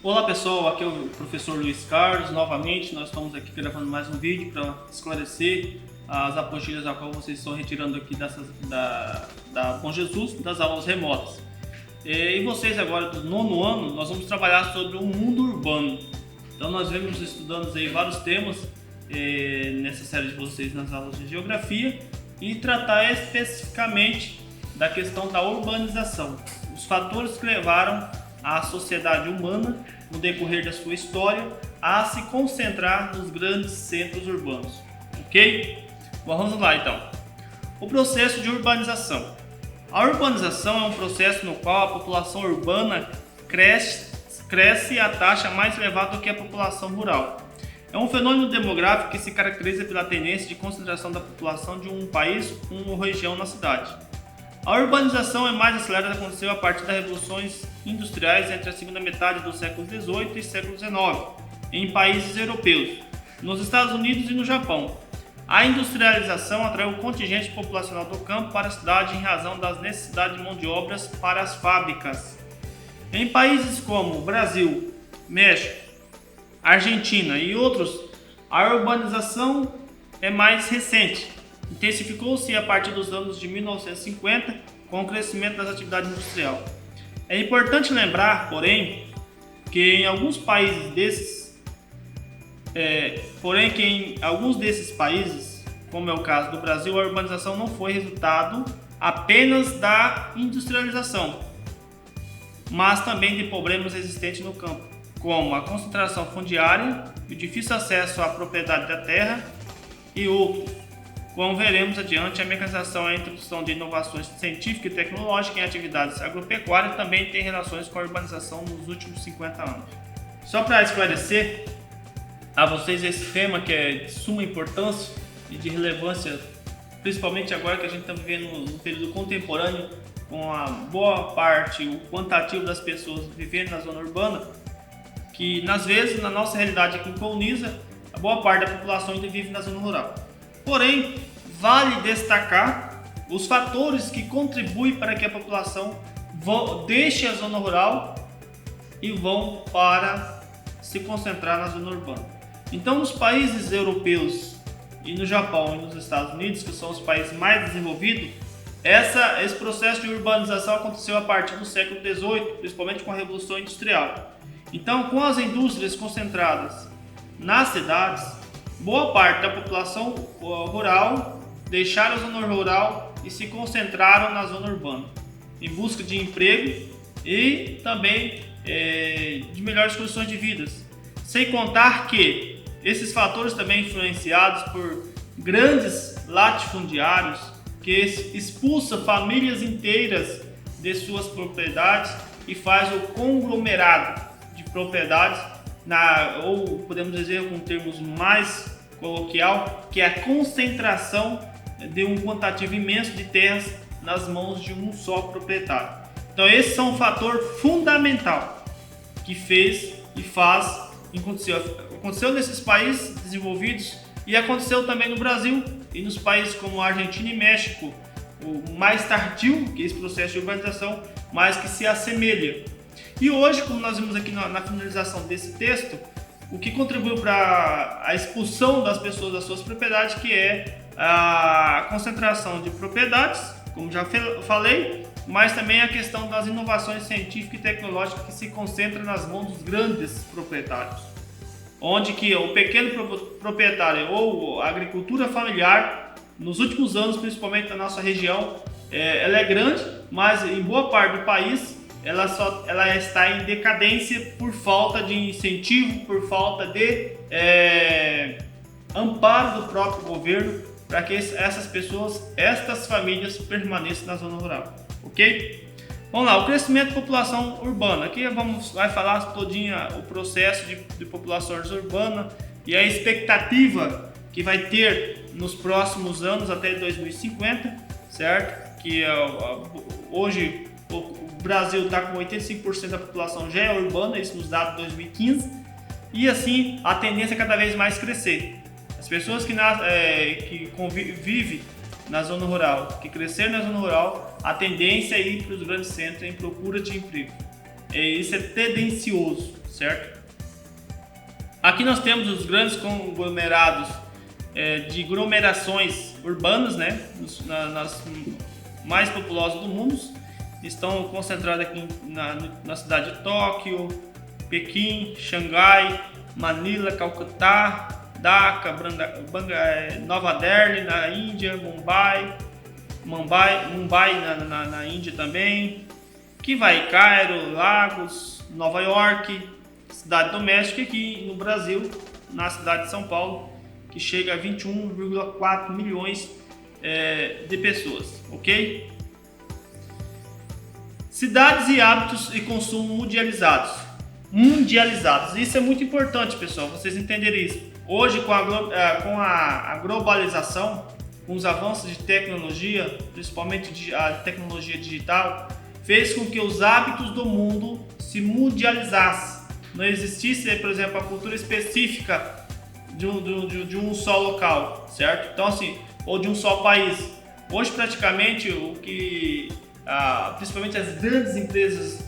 Olá pessoal, aqui é o professor Luiz Carlos. Novamente nós estamos aqui gravando mais um vídeo para esclarecer as apostilas a qual vocês estão retirando aqui da Bom Jesus, das aulas remotas. E vocês agora do nono ano, nós vamos trabalhar sobre o mundo urbano. Então nós vemos estudando aí vários temas nessa série de vocês nas aulas de geografia e tratar especificamente da questão da urbanização, os fatores que levaram a sociedade humana, no decorrer da sua história, a se concentrar nos grandes centros urbanos. Ok? Bom, vamos lá então. O processo de urbanização. A urbanização é um processo no qual a população urbana cresce a taxa mais elevada do que a população rural. É um fenômeno demográfico que se caracteriza pela tendência de concentração da população de um país ou uma região na cidade. A urbanização mais acelerada aconteceu a partir das revoluções industriais entre a segunda metade do século XVIII e século XIX, em países europeus, nos Estados Unidos e no Japão. A industrialização atraiu o contingente populacional do campo para a cidade em razão das necessidades de mão de obra para as fábricas. Em países como Brasil, México, Argentina e outros, a urbanização é mais recente. Intensificou-se a partir dos anos de 1950 com o crescimento das atividades industriais. É importante lembrar, porém, que em alguns desses países, como é o caso do Brasil, a urbanização não foi resultado apenas da industrialização, mas também de problemas existentes no campo, como a concentração fundiária, o difícil acesso à propriedade da terra e outros. Como veremos adiante, a mecanização e a introdução de inovações científicas e tecnológicas em atividades agropecuárias também tem relações com a urbanização nos últimos 50 anos. Só para esclarecer a vocês esse tema que é de suma importância e de relevância, principalmente agora que a gente está vivendo no período contemporâneo, com a boa parte, o quantitativo das pessoas vivendo na zona urbana, que às vezes na nossa realidade aqui em Colniza, a boa parte da população ainda vive na zona rural. Porém, vale destacar os fatores que contribuem para que a população deixe a zona rural e vão para se concentrar na zona urbana. Então, nos países europeus e no Japão e nos Estados Unidos, que são os países mais desenvolvidos, esse processo de urbanização aconteceu a partir do século XVIII, principalmente com a Revolução Industrial. Então, com as indústrias concentradas nas cidades, boa parte da população rural deixaram a zona rural e se concentraram na zona urbana, em busca de emprego e também de melhores condições de vida. Sem contar que esses fatores também influenciados por grandes latifundiários que expulsam famílias inteiras de suas propriedades e faz o conglomerado de propriedades, ou podemos dizer com termos mais coloquial, que é a concentração de um quantitativo imenso de terras nas mãos de um só proprietário. Então esse é um fator fundamental que fez e aconteceu nesses países desenvolvidos e aconteceu também no Brasil e nos países como Argentina e México, o mais tardio que esse processo de urbanização, mas que se assemelha. E hoje, como nós vimos aqui na finalização desse texto, o que contribuiu para a expulsão das pessoas das suas propriedades, que é a concentração de propriedades, como já falei, mas também a questão das inovações científicas e tecnológicas que se concentram nas mãos dos grandes proprietários, onde que o pequeno proprietário ou a agricultura familiar, nos últimos anos, principalmente na nossa região, ela é grande, mas em boa parte do país ela está em decadência por falta de incentivo, por falta de amparo do próprio governo para que estas famílias permaneçam na zona rural, ok? Vamos lá, o crescimento da população urbana. Aqui vai falar todinho o processo de população urbana e a expectativa que vai ter nos próximos anos até 2050, certo? Que hoje o Brasil está com 85% da população já é urbana, isso nos dados de 2015, e assim a tendência é cada vez mais crescer. As pessoas que vivem na zona rural, que cresceram na zona rural, a tendência é ir para os grandes centros em procura de emprego. Isso é tendencioso, certo? Aqui nós temos os grandes conglomerados de aglomerações urbanas, né, nas mais populosas do mundo, estão concentrados aqui na cidade de Tóquio, Pequim, Xangai, Manila, Calcutá, Dhaka, Nova Delhi na Índia, Mumbai na Índia também, que vai Cairo, Lagos, Nova York, Cidade do México, e aqui no Brasil, na cidade de São Paulo, que chega a 21,4 milhões de pessoas, ok? Cidades e hábitos e consumo mundializados. Isso é muito importante, pessoal, vocês entenderem isso. Hoje, com a globalização, com os avanços de tecnologia, principalmente a tecnologia digital, fez com que os hábitos do mundo se mundializassem. Não existisse, por exemplo, a cultura específica de um só local, certo? Então, assim, ou de um só país. Hoje, praticamente, principalmente as grandes empresas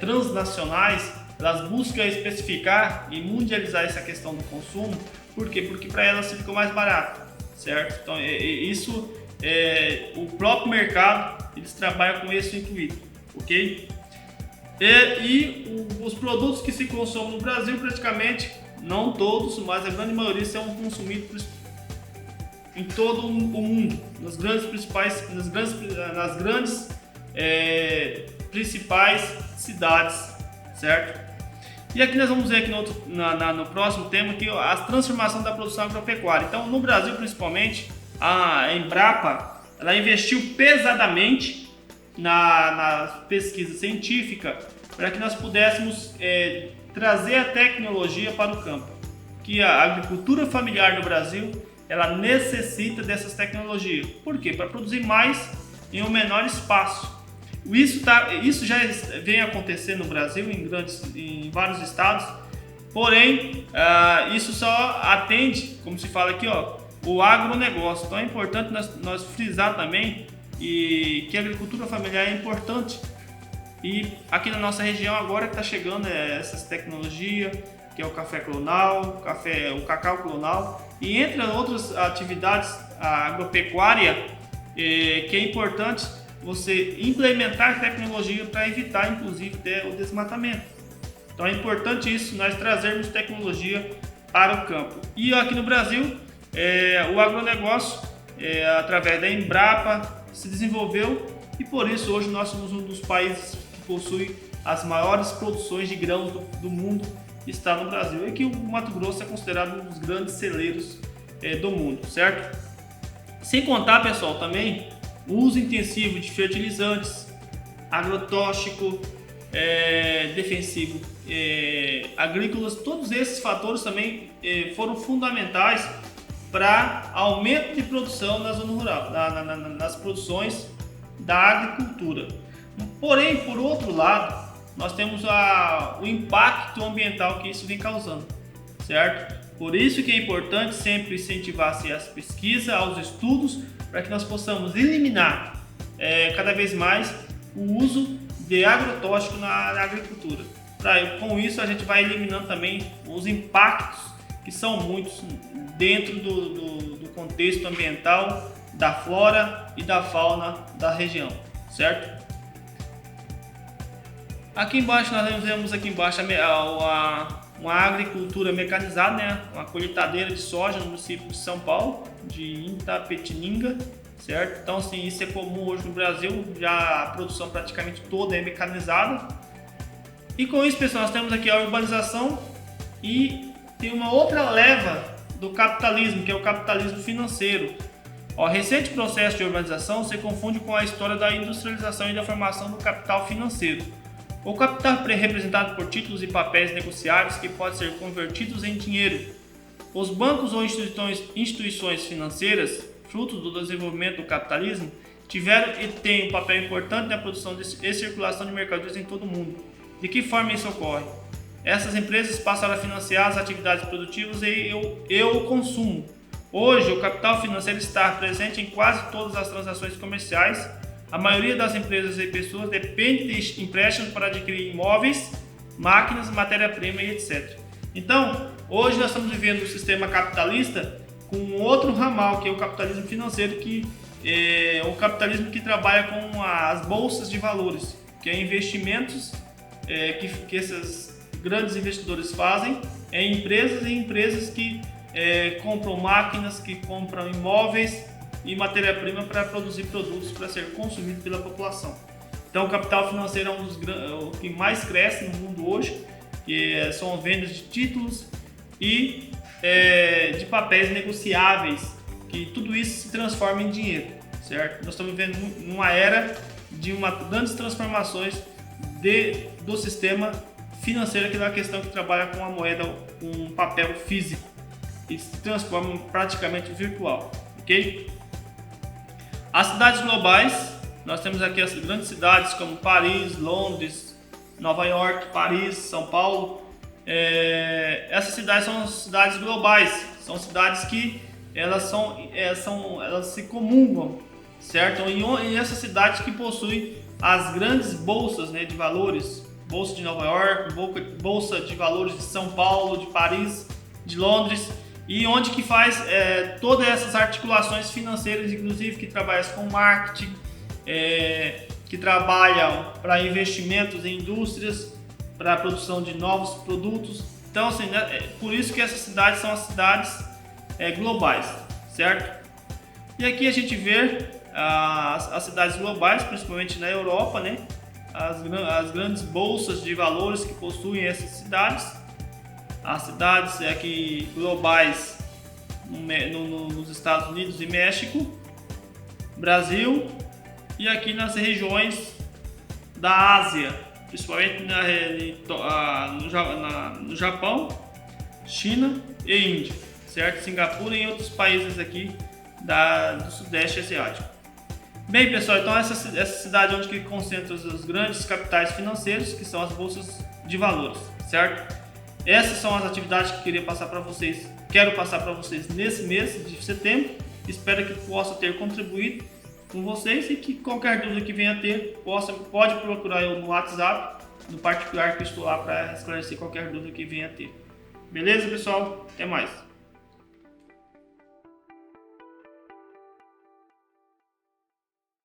transnacionais, elas buscam especificar e mundializar essa questão do consumo. Por quê? Porque para elas fica mais barato, certo? Então, o próprio mercado, eles trabalham com esse intuito, ok? Os produtos que se consomem no Brasil, praticamente, não todos, mas a grande maioria são consumidos em todo o mundo, nas grandes principais cidades, certo? E aqui nós vamos ver aqui no próximo tema que a transformação da produção agropecuária. Então, no Brasil principalmente, a Embrapa, ela investiu pesadamente na pesquisa científica para que nós pudéssemos trazer a tecnologia para o campo. Que a agricultura familiar no Brasil, ela necessita dessas tecnologias. Por quê? Para produzir mais em um menor espaço. Isso já vem acontecendo no Brasil, em vários estados, porém, isso só atende, como se fala aqui, o agronegócio. Então é importante nós frisar também que a agricultura familiar é importante. E aqui na nossa região agora que está chegando essas tecnologias, que é o café clonal, o cacau clonal, e entre outras atividades, a agropecuária, que é importante você implementar tecnologia para evitar, inclusive, o desmatamento. Então é importante isso, nós trazermos tecnologia para o campo. E aqui no Brasil, o agronegócio, através da Embrapa, se desenvolveu, e por isso hoje nós somos um dos países que possui as maiores produções de grãos do mundo, está no Brasil. E que o Mato Grosso é considerado um dos grandes celeiros do mundo, certo? Sem contar, pessoal, também o uso intensivo de fertilizantes, agrotóxico, defensivo, agrícolas, todos esses fatores também foram fundamentais para aumento de produção na zona rural, nas produções da agricultura. Porém, por outro lado, nós temos o impacto ambiental que isso vem causando, certo? Por isso que é importante sempre incentivar-se as pesquisas, aos estudos, para que nós possamos eliminar cada vez mais o uso de agrotóxico na agricultura. Com isso a gente vai eliminando também os impactos, que são muitos, dentro do contexto ambiental, da flora e da fauna da região, certo? Aqui embaixo nós vemos uma agricultura mecanizada, né? Uma colheitadeira de soja no município de São Paulo, de Itapetininga, certo? Então, assim, isso é comum hoje no Brasil, já a produção praticamente toda é mecanizada. E com isso, pessoal, nós temos aqui a urbanização e tem uma outra leva do capitalismo, que é o capitalismo financeiro. O recente processo de urbanização se confunde com a história da industrialização e da formação do capital financeiro. O capital é representado por títulos e papéis negociáveis que podem ser convertidos em dinheiro. Os bancos ou instituições financeiras, frutos do desenvolvimento do capitalismo, tiveram e têm um papel importante na produção e circulação de mercadorias em todo o mundo. De que forma isso ocorre? Essas empresas passaram a financiar as atividades produtivas e o consumo. Hoje, o capital financeiro está presente em quase todas as transações comerciais. A maioria das empresas e pessoas depende de empréstimos para adquirir imóveis máquinas, matéria-prima e etc. Então, hoje nós estamos vivendo um sistema capitalista com outro ramal, que é o capitalismo financeiro, que é o capitalismo que trabalha com as bolsas de valores, que é investimentos que esses grandes investidores fazem em empresas e empresas que compram máquinas, que compram imóveis e matéria-prima para produzir produtos para ser consumido pela população. Então, o capital financeiro é o que mais cresce no mundo hoje, que são vendas de títulos e de papéis negociáveis, que tudo isso se transforma em dinheiro, certo? Nós estamos vivendo numa era de grandes transformações do sistema financeiro, que é a questão que trabalha com a moeda, com um papel físico, e se transforma em praticamente virtual, ok? As cidades globais, nós temos aqui as grandes cidades como Paris, Londres, Nova York, Paris, São Paulo. Essas cidades são cidades globais, são cidades que elas se comungam, certo? E essas cidades que possuem as grandes bolsas, né, de valores, bolsa de Nova York, bolsa de valores de São Paulo, de Paris, de Londres, e onde que faz todas essas articulações financeiras, inclusive que trabalham com marketing, que trabalham para investimentos em indústrias, para a produção de novos produtos. Então, assim, por isso que essas cidades são as cidades globais, certo? E aqui a gente vê as cidades globais, principalmente na Europa, né? As grandes bolsas de valores que possuem essas cidades. As cidades aqui globais nos Estados Unidos e México, Brasil, e aqui nas regiões da Ásia, principalmente no Japão, China e Índia, certo? Singapura e outros países aqui do Sudeste Asiático. Bem, pessoal, então essa cidade onde que concentra os grandes capitais financeiros, que são as bolsas de valores, certo? Essas são as atividades que eu quero passar para vocês nesse mês de setembro. Espero que possa ter contribuído com vocês, e que qualquer dúvida que venha a ter, pode procurar eu no WhatsApp, no particular, que eu estou lá para esclarecer qualquer dúvida que venha a ter. Beleza, pessoal? Até mais!